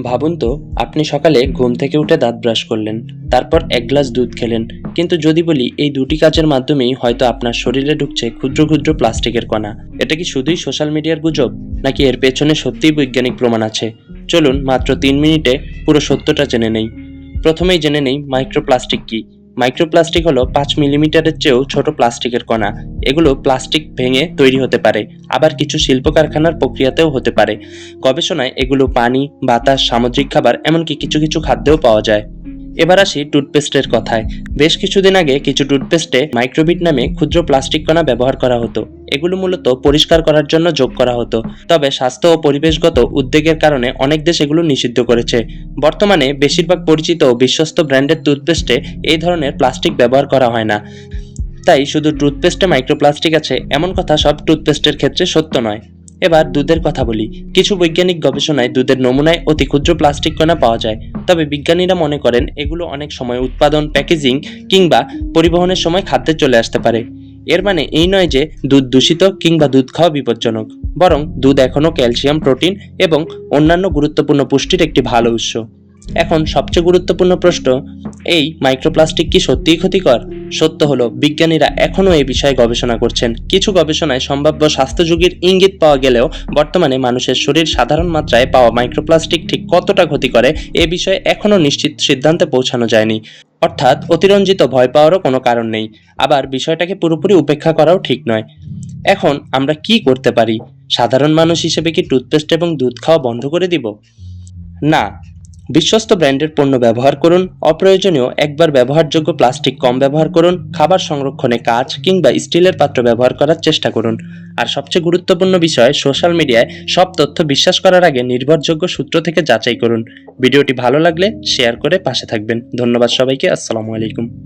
ভাবুন তো, আপনি সকালে ঘুম থেকে উঠে দাঁত ব্রাশ করলেন, তারপর এক গ্লাস দুধ খেলেন। কিন্তু যদি বলি এই দুটি কাজের মাধ্যমেই হয়তো আপনার শরীরে ঢুকছে ক্ষুদ্র ক্ষুদ্র প্লাস্টিকের কণা, এটা কি শুধুই সোশ্যাল মিডিয়ার গুজব, নাকি এর পেছনে সত্যিই বৈজ্ঞানিক প্রমাণ আছে? চলুন মাত্র 3 মিনিটে পুরো সত্যটা জেনে নেই। প্রথমেই জেনে নেই মাইক্রোপ্লাস্টিক কি। মাইক্রোপ্লাস্টিক হলো 5 মিলিমিটারের চেয়েও ছোট প্লাস্টিকের কণা। এগুলো প্লাস্টিক ভেঙে তৈরি হতে পারে, আবার কিছু শিল্প কারখানার প্রক্রিয়াতেও হতে পারে। গবেষণায় এগুলো পানি, বাতাস, সামুদ্রিক খাবার, এমনকি কিছু কিছু খাদ্যেও পাওয়া যায়। এবার আসি টুথপেস্টের কথায়। বেশ কিছুদিন আগে কিছু টুথপেস্টে মাইক্রোবিট নামে ক্ষুদ্র প্লাস্টিক কণা ব্যবহার করা হতো। এগুলো মূলত পরিষ্কার করার জন্য যোগ করা হতো। তবে স্বাস্থ্য ও পরিবেশগত উদ্বেগের কারণে অনেক দেশ এগুলো নিষিদ্ধ করেছে। বর্তমানে বেশিরভাগ পরিচিত ও বিশ্বস্ত ব্র্যান্ডের টুথপেস্টে এই ধরনের প্লাস্টিক ব্যবহার করা হয় না। তাই শুধু টুথপেস্টে মাইক্রোপ্লাস্টিক আছে এমন কথা সব টুথপেস্টের ক্ষেত্রে সত্য নয়। এবার দুধের কথা বলি। কিছু বৈজ্ঞানিক গবেষণায় দুধের নমুনায় অতি ক্ষুদ্র প্লাস্টিক কণা পাওয়া যায়। তবে বিজ্ঞানীরা মনে করেন এগুলো অনেক সময় উৎপাদন, প্যাকেজিং কিংবা পরিবহনের সময় খাদ্যে চলে আসতে পারে। এর মানে এই নয় যে দুধ দূষিত কিংবা দুধ খাওয়া বিপজ্জনক। বরং দুধ এখনও ক্যালসিয়াম, প্রোটিন এবং অন্যান্য গুরুত্বপূর্ণ পুষ্টির একটি ভালো উৎস। এখন সবচেয়ে গুরুত্বপূর্ণ প্রশ্ন, এই মাইক্রোপ্লাস্টিক কি সত্যিই ক্ষতিকর? সত্য হলো বিজ্ঞানীরা এখনও এই বিষয়ে গবেষণা করছেন। কিছু গবেষণায় সম্ভাব্য স্বাস্থ্য ঝুঁকির ইঙ্গিত পাওয়া গেলেও বর্তমানে মানুষের শরীর সাধারণ মাত্রায় পাওয়া মাইক্রোপ্লাস্টিক ঠিক কতটা ক্ষতি করে এ বিষয়ে এখনও নিশ্চিত সিদ্ধান্তে পৌঁছানো যায়নি। অর্থাৎ অতিরঞ্জিত ভয় পাওয়ারও কোনো কারণ নেই, আবার বিষয়টাকে পুরোপুরি উপেক্ষা করাও ঠিক নয়। এখন আমরা কি করতে পারি? সাধারণ মানুষ হিসেবে কি টুথপেস্ট এবং দুধ খাওয়া বন্ধ করে দিব? না। বিশ্বস্ত ব্র্যান্ডের পণ্য ব্যবহার করুন, অপ্রয়োজনীয় একবার ব্যবহারযোগ্য প্লাস্টিক কম ব্যবহার করুন, খাবার সংরক্ষণে কাঁচ কিংবা স্টিলের পাত্র ব্যবহার করার চেষ্টা করুন। আর সবচেয়ে গুরুত্বপূর্ণ বিষয়, সোশ্যাল মিডিয়ায় সব তথ্য বিশ্বাস করার আগে নির্ভরযোগ্য সূত্র থেকে যাচাই করুন। ভিডিওটি ভালো লাগলে শেয়ার করে পাশে থাকবেন। ধন্যবাদ সবাইকে। আসসালামু আলাইকুম।